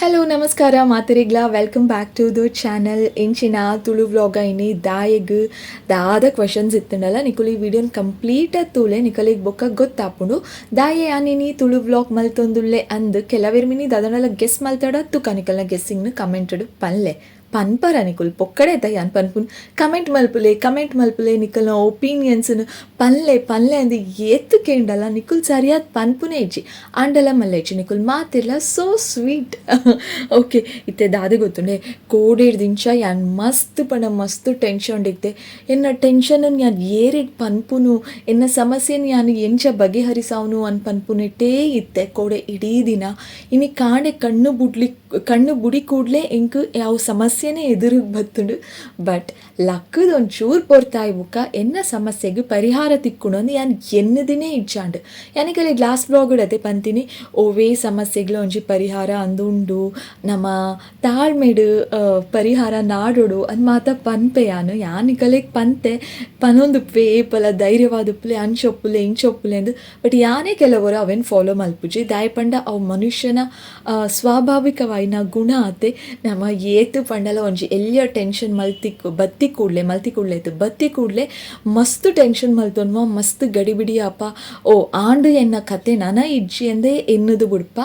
Hello ನಮಸ್ಕಾರ ಮಾತರಿಗ್ಲ welcome back to the channel ಇಂಚಿನ ತುಳು ವ್ಲಾಗ ಇನಿ ದಾಯಗ್ ದಾದ ಕ್ವಶನ್ಸ್ ಇತ್ತಂಡಲ್ಲ ನಿಕುಲು ಈ ವಿಡಿಯೋನ ಕಂಪ್ಲೀಟ್ ತೂಲೆ ನಿಕಲಿಗೆ ಬೊಕ್ಕ ಗೊತ್ತಾಪುಂಡು ದಾಯೆ ಯಾನಿನಿ ತುಳು ವ್ಲಾಗ್ ಮಲ್ತೊಂದುಲ್ಲೆ ಅಂದ್ ಕೆಲವೆರ್ಮಿನಿ ದಾದನಲ ಗೆಸ್ ಮಲ್ತಾಡ ತುಕ ನಿಕಲ್ನ ಗೆಸ್ಸಿಂಗ್ನು ಕಮೆಂಟೆಡ್ ಪನ್ಲೆ ಪನ್ಪರ ನಿಕುಲ್ ಪೊಕ್ಕಡೆ ಯಾನ್ ಪನ್ಪುನ್ ಕಮೆಂಟ್ ಮಲ್ಪುಲೆ ನಿಕಲ್ನ ಒಪಿನಿಯನ್ಸ್ನು ಪನ್ಲೆ ಅಂದ್ ಏತ್ ಕೇಂಡಲ್ಲ ನಿಕುಲ್ ಸರಿಯಾದ ಪನ್ಪುನೇ ಇಜ್ಜಿ ಆಂಡಲ ಮಲ್ಲ ಇಜ್ಜಿ ನಿಕುಲ್ ಮಾತಿರ್ಲ ಸೋ ಸ್ವೀಟ್ ಓಕೆ ಇತ್ತೆ ದಾದೆ ಗೊತ್ತುಂಡೆ ಕೋಡೇಡ್ ದಿಂಚ ಯಾನ್ ಮಸ್ತ್ ಟೆನ್ಷನ್ ಡಿಗ್ದೆ ಎನ್ನ ಟೆನ್ಷನ್ ಯಾನ್ ಏರೆಗ್ ಪನ್ಪುನು ಎನ್ನ ಸಮಸ್ಯೆನ ಯಾನ್ ಎಂಚ ಬಗೆಹರಿಸಾವ್ನು ಅನ್ ಪನ್ಪುನಿಟ್ಟೇ ಇತ್ತೆ ಕೋಡೆ ಇಡೀ ದಿನ ಇನಿ ಕಾಂಡೆ ಕಣ್ಣು ಬುಡಿ ಕೂಡ್ಲೆ ಎಂಕ್ ಯಾವ ಸಮಸ್ಯೆನೇ ಎದುರಿಗೆ ಬತ್ತುಂಡು ಬಟ್ ಲಕ್ಕದ ಒಂಚೂರು ಪೊರ್ತಾಯಿ ಬುಕ್ಕ ಎನ್ನ ಸಮಸ್ಯೆಗೆ ಪರಿಹಾರ ತಿಕ್ಕುಂಡು ಅಂದು ಯಾನ್ ಎನ್ನದಿನೇ ಇಜ್ಜಾಂಡು ಯಾನಿಕಲೆ ಗ್ಲಾಸ್ ಬ್ಲಾಗ್ ಪಂತೀನಿ ಓವೇ ಸಮಸ್ಯೆಗಳು ಒಂಜಿ ಪರಿಹಾರ ಅಂದುಂಡು ನಮ್ಮ ತಾಳ್ಮೆಡು ಪರಿಹಾರ ನಾಡೋಡು ಅಂದ್ ಮಾತ ಪನ್ಪೆ ಯಾನಿಕಲೆಗ್ ಪಂತೆ ಪನೊಂದುಪ್ಪೆ ಏಪಲ ಧೈರ್ಯವಾದುಪ್ಪಲೆ ಅಂಚೊಪ್ಪುಲೆ ಇಂಚೊಪ್ಪುಲೆ ಅಂದು ಬಟ್ ಯಾನೇ ಕೆಲವರು ಅವೇನು ಫಾಲೋ ಮಲ್ಪುಜಿ ದಾಯಪಂಡ ಅವು ಮನುಷ್ಯನ ಸ್ವಾಭಾವಿಕವಾಯಿನ ಗುಣ ಆತೆ ನಮ್ಮ ಏತು ಪಂಡಲ ಒಂಜಿ ಎಲ್ಲಿಯ ಟೆನ್ಷನ್ ಬತ್ತಿ ಕೂಡ್ಲೆ ಮಸ್ತ್ ಟೆನ್ಷನ್ ಮಲ್ತೊನ್ಮ ಮಸ್ತ್ ಗಡಿಬಿಡಿ ಅಪ್ಪ ಓ ಆಂಡು ಎನ್ನ ಕತೆ ನನ ಇಜ್ಜಿ ಎಂದೇ ಎನ್ನದು ಬಿಡ್ಪ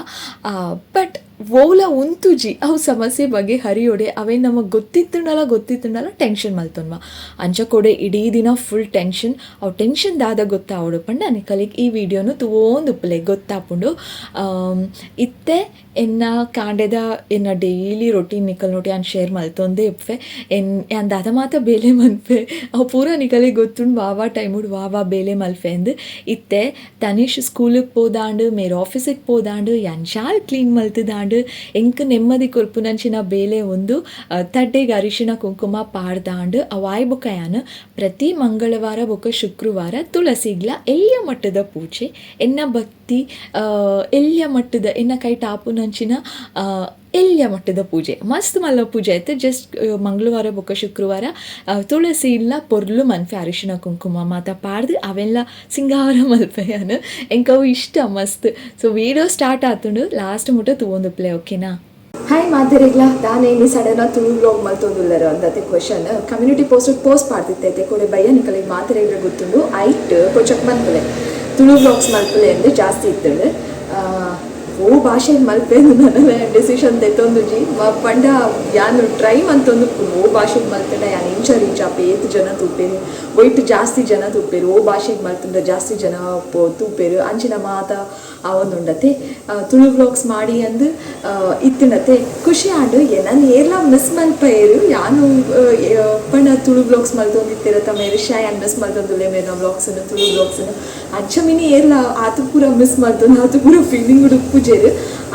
ಬಟ್ ಓಲ ಉಂತುಜಿ ಅವು ಸಮಸ್ಯೆ ಬಗ್ಗೆ ಹರಿಯೋಡೆ ಅವೇ ನಮಗೆ ಗೊತ್ತಿತ್ತುಂಡಲ್ಲ ಟೆನ್ಷನ್ ಮಲ್ತೊನ್ಮ ಅಂಚ ಕೊಡೆ ಇಡೀ ದಿನ ಫುಲ್ ಟೆನ್ಷನ್ ಅವು ಟೆನ್ಷನ್ ದಾದ ಗೊತ್ತಾವಡು ಪಂಡ ನಿಕಲಿಗೆ ಈ ವಿಡಿಯೋನು ತುವೊಂದುಪ್ಪಲೆ ಗೊತ್ತಾಪುಂಡು ಇತ್ತೆ ಎನ್ನ ಕಾಂಡೆದ ಎನ್ನ ಡೈಲಿ ರೊಟೀನ್ ನಿಕಲ್ ನೋಡಿ ನಾನು ಶೇರ್ ಮಲ್ತೊಂದೇ ಇಪ್ಪೆ ಯಾನ್ ದಾದ ಮಾತ ಬೇಲೆ ಮಲ್ಪೆ ಅವು ಪೂರ ನಿಕಲಿಗೆ ಗೊತ್ತುಂಡು ವಾವಾ ಟೈಮುಡು ವಾವಾ ಬೇಲೆ ಮಲ್ಪೆ ಅಂದು ಇತ್ತೆ ತನಿಷ್ ಸ್ಕೂಲಿಗೆ ಪೋದಾಂಡು ಮೇರೆ ಆಫೀಸಿಗೆ ಪೋದಾಂಡು ಯಾನ್ ಶಾಲ್ ಕ್ಲೀನ್ ಮಲ್ತದಾಂಡು ಎಂಕ್ ನೆಮ್ಮದಿ ಕೊರ್ಪುನಂಚಿನ ಬೇಲೆ ಒಂದು ತಡ್ಡೆಗೆ ಅರಿಶಿಣ ಕುಂಕುಮ ಪಾಡ್ದಾಂಡು ಅವಾಯ್ ಬೊಕ ಯಾನ್ ಪ್ರತಿ ಮಂಗಳವಾರ ಬೊಕ ಶುಕ್ರವಾರ ತುಳಸಿಗ್ಲ ಎಲ್ಯ ಮಟ್ಟದ ಪೂಜೆ ಎನ್ನ ಭಕ್ತಿ ಎಲ್ಯ ಮಟ್ಟದ ಎನ್ನ ಕೈ ಟಾಪುನಂಚಿನ ಎಲ್ಯ ಮಟ್ಟದ ಪೂಜೆ ಮಸ್ತ್ ಮಲ್ಲ ಪೂಜೆ ಆಯ್ತು ಜಸ್ಟ್ ಮಂಗಳವಾರ ಬೊಕ ಶುಕ್ರವಾರ ತುಳಸಿ ಇಲ್ಲ ಪೊರ್ಲು ಮನ್ಪೆ ಅರಿಶಿಣ ಕುಂಕುಮ ಮಾತ ಪಾಡ್ದು ಅವೆಲ್ಲ ಸಿಂಗಾರ ಮಲ್ಪೆಯನು ಎಂಕವು ಇಷ್ಟ ಮಸ್ತ್ ಸೊ ವಿಡಿಯೋ ಸ್ಟಾರ್ಟ್ ಆತುಂಡು ಲಾಸ್ಟ್ ಮುಟ್ಟ ತಗೊಂದುಪ್ಲೆ ಓಕೆನಾ. ಹಾಯ್ ಮಾದರಿಗ್ಲ ದಾನೇನು ಸಡನ್ ತುಳು ವ್ಲಾಗ್ ಮಲ್ತೊಂದುಲ್ಲರು ಅಂದತೆ ಕ್ವೆಶನ್ ಕಮ್ಯುನಿಟಿ ಪೋಸ್ಟ್ ಪಾಡ್ತಿತ್ತೈತೆ ಕೊಡೆ ಬಯ್ಯ ನಿಕಲಿಗೆ ಮಾತರಿಗ್ಲ ಗೊತ್ತುಂಡು ಐಟ್ ಕೊಚ್ಚಕ್ ಮಲ್ಪಲೆ ತುಳು ವ್ಲಾಗ್ಸ್ ಮಲ್ಪಲೆ ಎಂದು ಜಾಸ್ತಿ ಇತ್ತುಂಡು ಓ ಭಾಷೆ ಮಲ್ಪೇನು ನನ್ನ ಡಿಸಿಷನ್ ತೆತ್ತೊಂದುಜಿ ಪಂಡ ಯಾನು ಟ್ರೈ ಮಂತೊಂದು ಓ ಭಾಷೆಗೆ ಮಲ್ತಂಡ ಯಾನು ಇಂಚ ಏತು ಜನ ತೂಪೇರು ಒಯ್ಟು ಜಾಸ್ತಿ ಜನ ತೂಪೇರು ಓ ಭಾಷೆಗೆ ಮಲ್ತಂಡ ಜಾಸ್ತಿ ಜನ ತೂಪೇರು ಅಂಚಿನ ಮಾತ ಅವೊಂದುಂಡತೆ ತುಳು ವ್ಲಾಗ್ಸ್ ಮಾಡಿ ಅಂದು ಇತ್ತಿನತೆ ಖುಷಿ ಆಂಡು ನಾನು ಏರ್ಲ ಮಿಸ್ ಮಲ್ಪೇರು ಯಾನು ಪಂಡ ತುಳು ವ್ಲಾಗ್ಸ್ ಮಲ್ತೊಂದಿತ್ತಿರತ್ತ ಮೇರೆ ಶಾ ಯಾನು ಮಿಸ್ ಮಲ್ತೊಂದುಲ್ಲೆ ಮೇರೆ ವ್ಲಾಗ್ಸನ್ನು ತುಳು ವ್ಲಾಗ್ಸನ್ನು ಅಂಚ ಮಿನಿ ಏರ್ಲ ಆತು ಪೂರ ಮಿಸ್ ಮಲ್ತೊಂದು ಆತು ಪೂರ ಫೀಲಿಂಗ್ ಉಡುಪು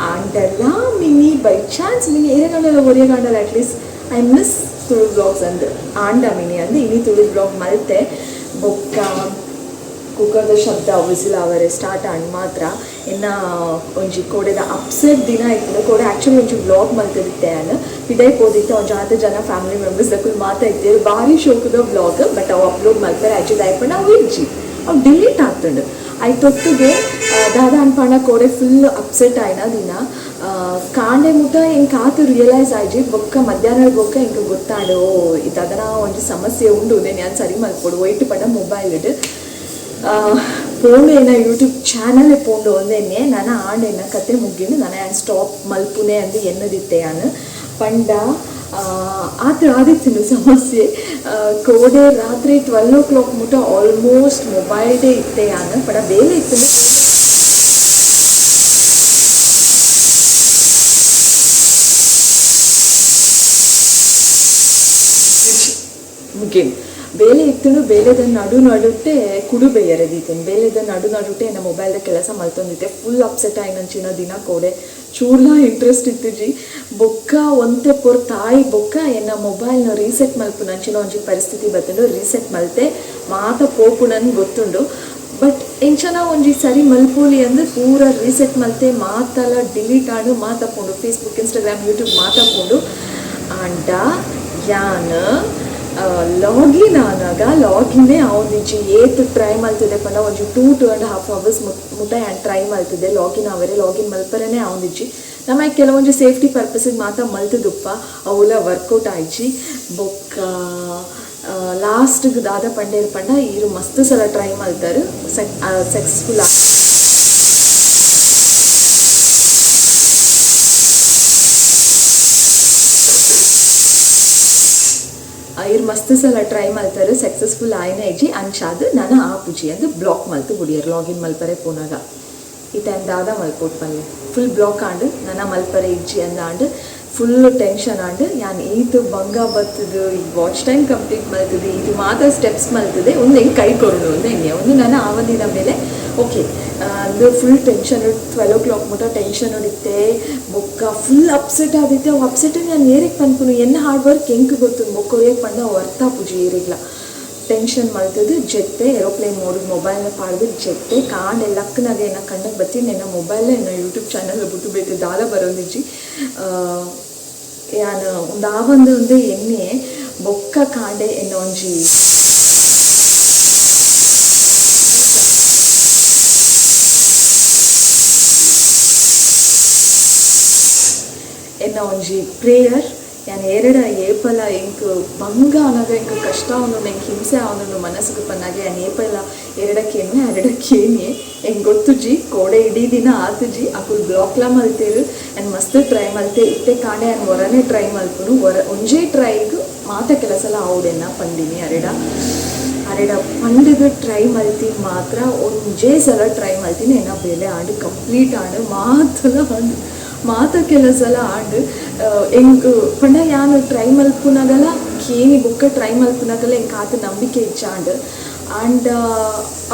ಆಂಡಲ್ಲ ಮಿನಿ ಬೈ ಚಾನ್ಸ್ ಮಿನಿ ಏರಗಂಡಲ ಒರಿಯಗಂಡಲ at least I miss Tulu vlogs ಅಂದ್ ಆಂಡ ಮಿನಿ ಅಂದ್ ಇನಿ ತುಳು ವ್ಲಾಗ್ ಮಲ್ತೆ ಬೊಕ್ಕ ಕುಕ್ಕರ್ದ ಶಬ್ದ ವಿಸಿಲ್ ಅವರೇ ಸ್ಟಾರ್ಟ್ ಆಂಡ್ ಮಾತ್ರ ಇನ್ನು ಒಂಜಿ ಕೋಡೆದ ಅಪ್ಸೆಟ್ ದಿನ ಇತ್ತು ಕೋಡೆ ಆ್ಯಕ್ಚುಲಿ ಒಂಚೂರು ವ್ಲಾಗ್ ಮಲ್ತಿದ್ದೆ ನಾನು ವಿದಯ್ ಪೋದಿತ್ತು ಅವ್ನು ಜಾತ ಜನ ಫ್ಯಾಮಿಲಿ ಮೆಂಬರ್ಸ್ ದಕ್ಕೂ ಮಾತಾಡ್ತಿದ್ರು ಭಾರಿ ಶೋಕದ ವ್ಲಾಗ್ ಬಟ್ ಅವು ಅಪ್ಲೋಡ್ ಮಲ್ತಾರೆ ಆ್ಯಕ್ಚುಲಿ ಆಯ್ಪಣ್ಣ ಅವು ಇಜ್ಜಿ ಅವು ಡಿಲೀಟ್ ಆಗ್ತುಂಡು ಆಯ್ತೊತ್ತಿಗೆ ದಾದ ಅನ್ಪಣ್ಣ ಕೋಡೆ ಫುಲ್ ಅಪ್ಸೆಟ್ ಆಯ್ನ ದಿನ ಕಾಂಡೆ ಮುಟ ಎಂಕ್ ಆತು ರಿಯಲೈಸ್ ಆಯ್ಜಿ ಬೊಕ್ಕ ಮಧ್ಯಾಹ್ನ ಬೊಕ್ಕ ಎಂಕ್ ಗೊತ್ತಾಡು ಇದನ ಒಂಜಿ ಸಮಸ್ಯೆ ಉಂಡು ನಾನು ಸರಿ ಮಲ್ಪೊಡು ಒಯ್ಟು ಪಂಡ ಮೊಬೈಲ್ ಇಡು ಪೋಂಡು ಏನ ಯೂಟ್ಯೂಬ್ ಚಾನಲ್ ಪೋಂಡು ಒಂದೇನೆ ನಾನು ಆಂಡೆನ ಕತೆ ಮುಗಿಂಡು ನಾನು ಸ್ಟಾಪ್ ಮಲ್ಪುನೆ ಅಂದು ಎನ್ನದಿತ್ತೆ ನಾನು ಪಂಡ ಆದಿತ್ತಿನ ಸಮಸ್ಯೆ ಕೋಡೆ ರಾತ್ರಿ 12 o'clock ಮುಟ ಆಲ್ಮೋಸ್ಟ್ ಮೊಬೈಲ್ ಡೇ ಇತ್ತೆ ನಾನು ಪಡ ಬೇಲೆ ಇತ್ತು ಮುಗಿನ್ ಬೇಲೆ ಇತ್ತು ಬೇಲೆದ ನಡುಟೆ ಕುಡು ಬೇಯರದಿತ್ತೇನೆ ಬೇಲೆದ ನಡುಟೆ ನಮ್ಮ ಮೊಬೈಲ್ದ ಕೆಲಸ ಮಲ್ತೊಂದಿತ್ತೆ ಫುಲ್ ಅಪ್ಸೆಟ್ ಆಯ್ನಂಚಿನ ದಿನ ಕೋಡೆ ಚೂರ್ಲ ಇಂಟ್ರೆಸ್ಟ್ ಇತ್ತು ಜಿ ಬೊಕ್ಕ ಒಂತೆ ಪೊರ್ ತಾಯಿ ಬೊಕ್ಕ ಎನ್ನ ಮೊಬೈಲ್ನ ರೀಸೆಟ್ ಮಲ್ಪುನಂಚಿನ ಒಂಜಿ ಪರಿಸ್ಥಿತಿ ಬತ್ತುಂಡು ರೀಸೆಟ್ ಮಲ್ತೆ ಮಾತ ಪೋಪುನನ್ ಗೊತ್ತುಂಡು ಬಟ್ ಎಂಚನ ಒಂಜಿ ಸರಿ ಮಲ್ಪೋಲಿ ಅಂದ್ರೆ ಪೂರ ರೀಸೆಟ್ ಮಲ್ತೆ ಮಾತಲ ಡಿಲೀಟ್ ಆಡು ಮಾತಪೋಂಡು ಫೇಸ್ಬುಕ್ ಇನ್ಸ್ಟಾಗ್ರಾಮ್ ಯೂಟ್ಯೂಬ್ ಮಾತಪೋಂಡು ಆಂಡ ಯಾನ್ ಲಾಗಿನ್ ಆನಾಗ ಲಾಗಿನ್ನೇ ಅವನಿಜಿ ಏತ್ ಟ್ರೈ ಮಾಡ್ತಿದ್ದೆ ಪಂಡ ಒಂಜಿ 2.5 hours ಮುಟ್ಟ ಟ್ರೈ ಮಾಡ್ತಿದ್ದೆ ಲಾಗಿನ್ ಅವರೇ ಲಾಗಿನ್ ಮಲ್ಪರನೇ ಅವನಿಜಿ ನಮಗೆ ಕೆಲವೊಂದು ಸೇಫ್ಟಿ ಪರ್ಪಸಿಗೆ ಮಾತ್ರ ಮಲ್ತದುಪ್ಪ ಅವುಲ ವರ್ಕೌಟ್ ಆಯ್ಚಿ ಬೊಕ್ಕ ಲಾಸ್ಟ್ಗೆ ದಾದ ಪಂಡೇರು ಪಂಡ ಇರು ಮಸ್ತ್ ಸಲ ಟ್ರೈ ಮಾಡ್ತಾರೆ ಸಕ್ಸಸ್ಫುಲ್ ಇರು ಮಸ್ತ್ ಸಲ ಟ್ರೈ ಮಾಡ್ತಾರೆ ಸಕ್ಸಸ್ಫುಲ್ ಆಯ್ನ ಇಜ್ಜಿ ಅಂಚಾದ ನಾನು ಆಪುಜಿ ಅದು ಬ್ಲಾಕ್ ಮಲ್ತು ಬಿಡಿಯರು ಲಾಗಿನ್ ಮಲ್ಪರೆ ಪೋನಾಗ ಈ ಟೈಮ್ ದಾದ ಮಲ್ಪೋಟ್ ಪಲ್ಲೆ ಫುಲ್ ಬ್ಲಾಕ್ ಆಂಡು ನನ್ನ ಮಲ್ಪರೆ ಇಜ್ಜಿ ಅಂದಾಂಡು ಫುಲ್ ಟೆನ್ಷನ್ ಆಂಡು ಯಾನ್ ಈತು ಬಂಗ ಬರ್ತದು ಈ ವಾಚ್ ಟೈಮ್ ಕಂಪ್ಲೀಟ್ ಮಲ್ತದೆ ಇದು ಮಾತ್ರ ಸ್ಟೆಪ್ಸ್ ಮಲ್ತದೆ ಒಂದು ಹೆಂಗೆ ಕೈ ಕೊರಡು ಒಂದು ಹೆಂಗೆ ಒಂದು ನಾನು ಆವದಿನ ಮೇಲೆ ಓಕೆ ಅದು ಫುಲ್ ಟೆನ್ಷನ್ 12 o'clock ಮುಟ ಟೆನ್ಷನ್ ಹೊಡಿತೆ ಬೊಕ್ಕ ಫುಲ್ ಅಪ್ಸೆಟ್ ಆದಿತ್ತೆ ಅವು ಅಪ್ಸೆಟ್ ನಾನು ಏರಿಗೆ ಪನ್ಪುನು ಎನ್ನ ಹಾರ್ಡ್ ವರ್ಕ್ ಹೆಂಗೆ ಗೊತ್ತು ಬೊಕ್ಕೊರಿಯಕ್ಕೆ ಪಂಡ ಅವು ಅರ್ಥ ಪೂಜಿ ಏರಿಗ್ಲ ಟೆನ್ಷನ್ ಮಲ್ತದು ಜೆತ್ತೆ ಏರೋಪ್ಲೇನ್ ಮೋಡ್ ಮೊಬೈಲ್ನ ಪಾಡ್ದು ಜೆತ್ತೆ ಕಾಂಡೆ ಲಕ್ಕನಾಗ ಏನ ಕಣ್ಣಿಗೆ ಬತ್ತೀನಿ ನನ್ನ ಮೊಬೈಲ್ ಏನ ಯೂಟ್ಯೂಬ್ ಚಾನಲ್ ಬಿಟ್ಟು ಬೇಕು ದಾದ ಬರೋದಿಜ್ಜಿ ಯಾನು ಒಂದು ಒಂದು ಎಣ್ಣೆ ಬೊಕ್ಕ ಕಾಂಡೆ ಎನ್ನ ಒಂಜಿ ಎನ್ನ ಒಂಜಿ ಪ್ರೇಯರ್ ಯಾನು ಎರಡ ಏಪಲ ಎಂಕ್ ಭಂಗ ಅನ್ನೋದು ಎಂಕ್ ಕಷ್ಟ ಅವನು ಎಂಕ್ ಹಿಂಸೆ ಅವನು ಮನಸ್ಸಿಗೆ ಪನ್ನಾಗೆ ಯಾನು ಏಪಲ ಎರಡಕ್ಕೇನೆ ಹೆಂಗೆ ಗೊತ್ತುಜಿ ಕೋಡೆ ಇಡೀ ದಿನ ಆತುಜಿ ಅಕುಲ್ ಬ್ಲಾಕ್ಲ ಮಲ್ತೇರು ಆ್ಯಂಡ್ ಮಸ್ತ್ ಟ್ರೈ ಮಲ್ತೆ ಇತ್ತೆ ಕಾಂಡೆ ಆ್ಯಂಡ್ ಹೊರನೇ ಟ್ರೈ ಮಲ್ಪನು ಒಂಜೇ ಟ್ರೈಗೂ ಮಾತ ಕೆಲಸಲ ಅವಡೆನ್ನ ಪಂಡಿನಿ ಅರೆಡ ಪಂಡಿದು ಟ್ರೈ ಮಲ್ತೀನಿ ಮಾತ್ರ ಒಂಜೇ ಸಲ ಟ್ರೈ ಮಲ್ತೀನಿ ಏನ ಬೇಲೆ ಆಂಡು ಕಂಪ್ಲೀಟ್ ಆಂಡು ಮಾತಲ ಆಂಡು ಮಾತ ಕೆಲಸಲ ಆಂಡು ಎಂಕ್ ಪಂಡ ಯಾನು ಟ್ರೈ ಮಲ್ಪುನಾಗಲ್ಲ ಕೇನಿ ಬೊಕ್ಕ ಟ್ರೈ ಮಲ್ಪುನಾಗಲ್ಲ ಎಂಕ್ ಆತ ನಂಬಿಕೆ ಇಚ್ಚಾಂಡು ಆ್ಯಂಡ್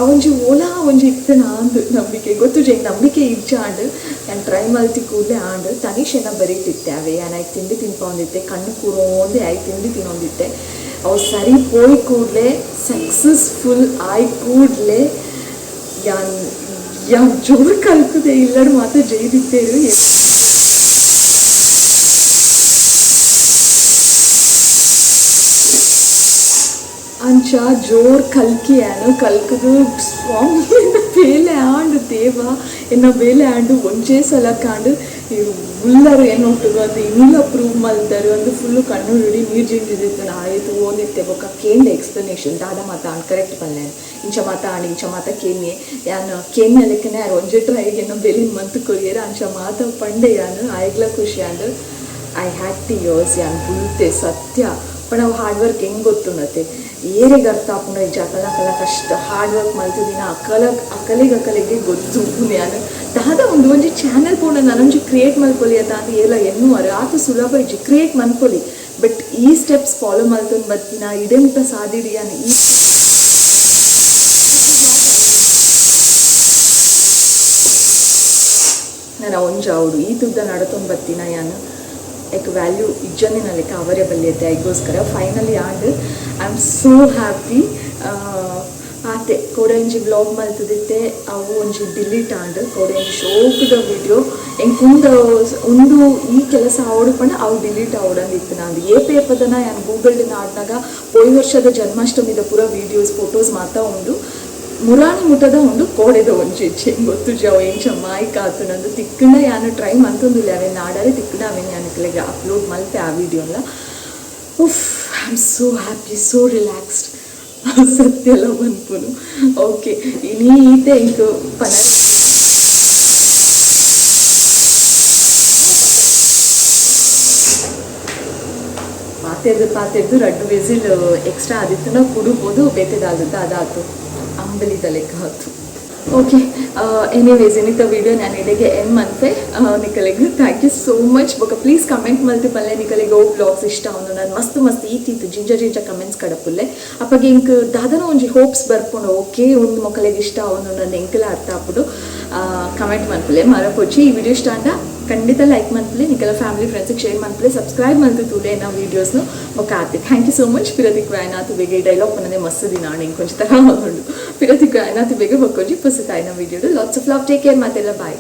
ಅವೊಂಜಿ ಓಲಾ ಒಂಜಿ ಇತ್ತನ ಆಂದು ನಂಬಿಕೆ ಗೊತ್ತು ಹೆಂಗೆ ನಂಬಿಕೆ ಇಚ್ಚಾಂಡು ನಾನು ಟ್ರೈ ಮಲ್ತಿ ಕೂಡಲೇ ಆಂಡು ತನಿಷೆನ ಬರೀತಿತ್ತೆ ಅವೇ ನಾನು ತಿಂಡಿ ತಿನ್ಕೊಂಡಿದ್ದೆ ಕಣ್ಣು ಕೂರೋಂದೆ ಆಯ್ತು ತಿಂಡಿ ತಿನ್ನೊಂದಿತ್ತೆ ಅವು ಸರಿ ಪೋಯ್ ಕೂಡಲೇ ಸಕ್ಸಸ್ಫುಲ್ ಆಯ್ ಕೂಡಲೇ ಯಾನ್ ಜೋರು ಕಲ್ತದೆ ಇಲ್ಲರೂ ಮಾತ್ರ ಜೈದಿತ್ತೇರು ಅಂಚ ಜೋರ್ ಕಲ್ಕಿಯಾನು ಕಲ್ಕದು ಸ್ವಾಮಿ ಬೇಲೆ ಆಂಡು ದೇವ ಎನ್ನ ಬೇಲೆ ಆಂಡು ಒಂಚೇ ಸಲ ಕಾಂಡು ಉಲ್ಲರು ಏನು ಹುಟ್ಟುದು ಅದು ಇನ್ನೂ ಪ್ರೂವ್ ಮಲ್ತಾರೆ ಒಂದು ಫುಲ್ಲು ಕಣ್ಣು ಹಿಡಿ ನೀರು ಜಿಂಡಿದಿತ್ತು ಆಯಿತು ಓದಿತ್ತೆ ಬೊಕ್ಕ ಕೇಂದ್ರ ಎಕ್ಸ್ಪ್ಲನೇಷನ್ ದಾದ ಮಾತ ಆಂಡ್ ಕರೆಕ್ಟ್ ಪಲ್ಲೆ ಇಂಚ ಮಾತ ಆಂಡ್ ಇಂಚ ಮಾತ ಕೇನ್ಯೆ ಯಾನು ಕೇನ್ಯ ಲೆಕ್ಕನೆ ಯಾರು ಒಂಜೆ ಟ್ರೈಗೆ ಏನೋ ಬೆಲಿನ ಮಂತ್ ಕೊರಿಯರ ಅಂಚ ಮಾತ ಪಂಡೆ ಯಾನು ಆಯ್ಗ್ಲ ಖುಷಿ ಆಂಡು ಐ ಹ್ಯಾಡ್ ಟಿ ಇಯರ್ಸ್ ಯಾನ್ ಬುಲ್ತೆ ಸತ್ಯ पण ನಾವು ಹಾರ್ಡ್ ವರ್ಕ್ ಹೆಂಗೆ ಗೊತ್ತುನತ್ತೆ ಏರಿಗೆ ಅರ್ಥ ಆಪುಂಡ ಇಜ್ಜ ಅಕಲ ಕಷ್ಟ ಹಾರ್ಡ್ ವರ್ಕ್ ಮಲ್ತದಿನ ಅಕಲಿಗೆ ಗೊತ್ತು ನಾನು ದಾದ ಒಂಜಿ ಚಾನಲ್ ಪೋಣ ನಾನೊಂಜಿ ಕ್ರಿಯೇಟ್ ಮಲ್ಪೊಲಿ ಅಂತ ಅಂತ ಏಲ ಎನ್ನು ಆತು ಸುಲಭ ಇಜ್ಜಿ ಕ್ರಿಯೇಟ್ ಮನ್ಪೊಲಿ ಬಟ್ ಈ ಸ್ಟೆಪ್ಸ್ ಫಾಲೋ ಮಲ್ತೊಂದು ಬತ್ತಿನ ಇಡೇ ಮುಟ್ಟ ಸಾದಿಡಿ ಯಾನು ಈ ನಾನು ಒಂಜ ಅವಡು ಈ ತುದ್ದ ನಡತೊಂದು ಬತ್ತಿನ ಯಾನು एक ವ್ಯಾಲ್ಯೂ ಇಜ್ಜನೆ ಲೆಕ್ಕ ಅವರೇ ಬಲ್ಲಿಯತ್ತೆ ಐಗೋಸ್ಕರ finally and I am so happy ಆತೆ ಕೋಡಂಜಿ ಬ್ಲಾಗ್ ಮಲ್ತದಿತ್ತೆ ಅವು ಒಂಜಿ ಡಿಲೀಟ್ ಆಂಡ್ ಕೋಡಂಜಿ ಶೋಕದ ವಿಡಿಯೋ ಎಂಕುಂದ ಒಂದು ಈ ಕೆಲಸ ಆವಡು ಪಂಡ ಅವು ಡಿಲೀಟ್ ಆವಡಂದಿತ್ತು ನಾನು ಏಪದನ ಯಾನು ಗೂಗಲ್ನ ಆಡ್ನಾಗ ಪೋಯ್ ವರ್ಷದ ಜನ್ಮಾಷ್ಟಮಿದ ಪೂರ ವೀಡಿಯೋಸ್ ಫೋಟೋಸ್ ಮಾತಾ ಉಂಡು ಮುರಾಣಿ ಮುಟ್ಟದ ಉಂಡು ಕೋಡೆದ ಒಂಚು ಹೆಚ್ಚೆ ಗೊತ್ತು ಜವ ಎಂಚ ಮಾಯ್ಕ ಆತು ನಂದು ತಿಕ್ಕಂಡ ಯಾನು ಟ್ರೈ ಮಂತೊಂದಿಲ್ಲ ಅವೇನು ಆಡಾರೆ ತಿಕ್ಕಂಡ ಅವೇನು ಯಾನಕ್ಲೆಗೆ ಅಪ್ಲೋಡ್ ಮಲ್ಪೆ ಆ ವಿಡಿಯೋಲ್ಲ ಉಫ್ I am so happy so relaxed ಸತ್ಯಲ್ಲ ಬಂದ್ಪುನು ಓಕೆ ಇನಿ ಈತೆ ಇಂಕು ಪನ ಪಾತೆರ್ದು 2 ವಿಸಿಲ್ ಎಕ್ಸ್ಟ್ರಾ ಆದಿತ್ತು ನಾವು ಕುಡಿಬೋದು ಬೇತೆದಾಗುತ್ತೆ ಅದಾಯ್ತು ಅಂಬಲಿದ ಲೆಕ್ಕ ಆಯ್ತು ಓಕೆ ಎನಿವೇಸ್ ಇನ್ನಿತ ವಿಡಿಯೋ ನಾನು ಇಡೆಗೆ ಏನು ಮನ್ಪೆ ನಿಕಲೆಗೆ ಥ್ಯಾಂಕ್ ಯು ಸೋ ಮಚ್ ಬೊಕ ಪ್ಲೀಸ್ ಕಮೆಂಟ್ ಮಲ್ತಿ ಪಲ್ಲೆ ನಿಕಲೆಗೆ ಓ ಬ್ಲಾಗ್ಸ್ ಇಷ್ಟ ಅವನು ನಾನು ಮಸ್ತ್ ಈತಿತ್ತು ಜಿಂಜ ಕಮೆಂಟ್ಸ್ ಕಡಪುಲ್ಲೆ ಅಪ್ಪಗೆ ಇಂಕ್ ದಾದನ ಒಂಜಿ ಹೋಪ್ಸ್ ಬರ್ಕೊಂಡು ಓಕೆ ಒಂದು ಮಕ್ಕಳಿಗೆ ಇಷ್ಟ ಅವನು ನನ್ನ ಎಂಕಲ ಅರ್ಥ ಆಪುಡು ಕಮೆಂಟ್ ಮನ್ಪುಲ್ಲೆ ಮರಪೊಚ್ಚಿ ಈ ವಿಡಿಯೋ ಇಷ್ಟ ಅಂಡ ಖಂಡಿತ ಲೈಕ್ ಮನ್ಪುಲೆ ನಿಕಲ ಫ್ಯಾಮಿಲಿ ಫ್ರೆಂಡ್ಸಿಗೆ ಶೇರ್ ಮನ್ಪುಲೆ ಸಬ್ಸ್ಕ್ರೈಬ್ ಮಲ್ತು ತೂಲೆ ನಾವು ವೀಡಿಯೋಸ್ನು ಬೊಕ ಆತೆ ಥ್ಯಾಂಕ್ ಯು ಸೋ ಮಚ್ ಪಿರತಿಕ್ ವ್ಯಾಯನಾತು ಬೇಗ ಈ ಡೈಲಾಗ್ ಪನ್ನದೆ ಮಸ್ತ್ ದಿನ ಇಂಕೊಂಚ ತರ ಹೊಂಡು ಪಿರತಿಕ್ ವ್ಯಾಯನಾತು ಬೇಗ ಹೊಕ್ಕೊಂಜಿ ಪುಸ್ತಕ video lots of love take care ಮಾತೆಲ್ಲ ಬಾಯ್